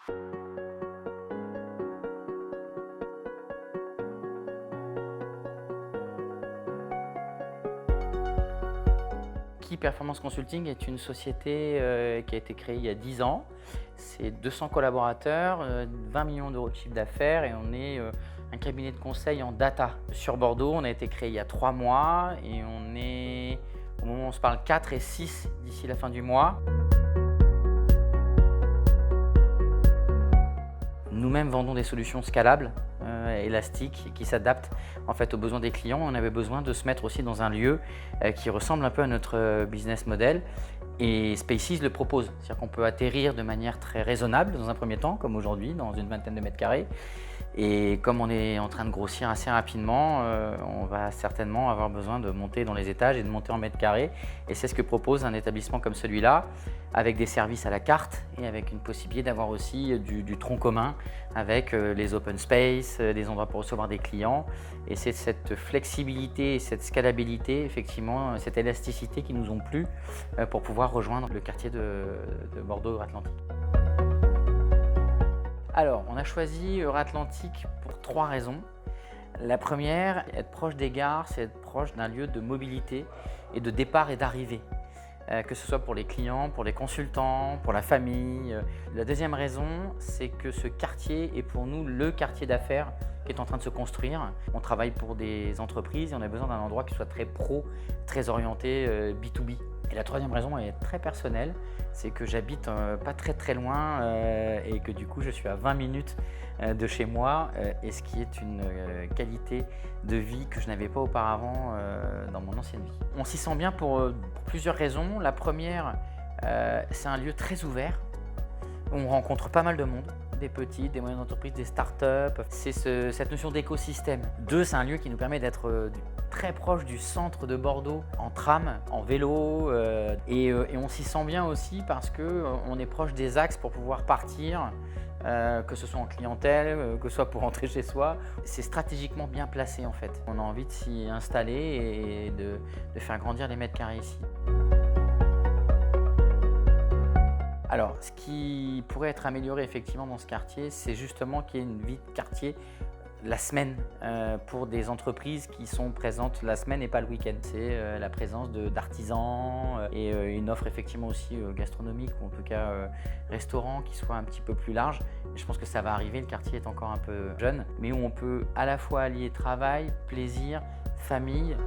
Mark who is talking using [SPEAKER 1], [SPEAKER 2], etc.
[SPEAKER 1] Key Performance Consulting est une société qui a été créée il y a 10 ans. C'est 200 collaborateurs, 20 millions d'euros de chiffre d'affaires et on est un cabinet de conseil en data. Sur Bordeaux, on a été créé il y a 3 mois et on est, au moment où on se parle, 4 et 6 d'ici la fin du mois. Nous-mêmes vendons des solutions scalables, élastiques, et qui s'adaptent en fait aux besoins des clients. On avait besoin de se mettre aussi dans un lieu qui ressemble un peu à notre business model. Et Spaces le propose, c'est-à-dire qu'on peut atterrir de manière très raisonnable dans un premier temps, comme aujourd'hui, dans une vingtaine de mètres carrés. Et comme on est en train de grossir assez rapidement, on va certainement avoir besoin de monter dans les étages et de monter en mètres carrés. Et c'est ce que propose un établissement comme celui-là, avec des services à la carte et avec une possibilité d'avoir aussi du tronc commun avec les open space, des endroits pour recevoir des clients. Et c'est cette flexibilité et cette scalabilité, effectivement, cette élasticité qui nous ont plu pour pouvoir rejoindre le quartier de Bordeaux-Atlantique. Alors, on a choisi Euratlantique pour 3 raisons. La première, être proche des gares, c'est être proche d'un lieu de mobilité et de départ et d'arrivée, que ce soit pour les clients, pour les consultants, pour la famille. La deuxième raison, c'est que ce quartier est pour nous le quartier d'affaires qui est en train de se construire. On travaille pour des entreprises et on a besoin d'un endroit qui soit très pro, très orienté B2B. Et la troisième raison est très personnelle, c'est que j'habite pas très loin et que du coup je suis à 20 minutes de chez moi, et ce qui est une qualité de vie que je n'avais pas auparavant dans mon ancienne vie. On s'y sent bien pour plusieurs raisons. La première, c'est un lieu très ouvert, où on rencontre pas mal de monde, des petites, des moyennes entreprises, des startups. C'est cette notion d'écosystème. 2, c'est un lieu qui nous permet d'être très proche du centre de Bordeaux, en tram, en vélo, et on s'y sent bien aussi parce qu'on est proche des axes pour pouvoir partir, que ce soit en clientèle, que ce soit pour rentrer chez soi. C'est stratégiquement bien placé en fait. On a envie de s'y installer et de faire grandir les mètres carrés ici. Alors, ce qui pourrait être amélioré effectivement dans ce quartier, c'est justement qu'il y ait une vie de quartier la semaine pour des entreprises qui sont présentes la semaine et pas le week-end. C'est la présence d'artisans et une offre effectivement aussi gastronomique ou en tout cas restaurant qui soit un petit peu plus large. Et je pense que ça va arriver, le quartier est encore un peu jeune, mais où on peut à la fois allier travail, plaisir, famille.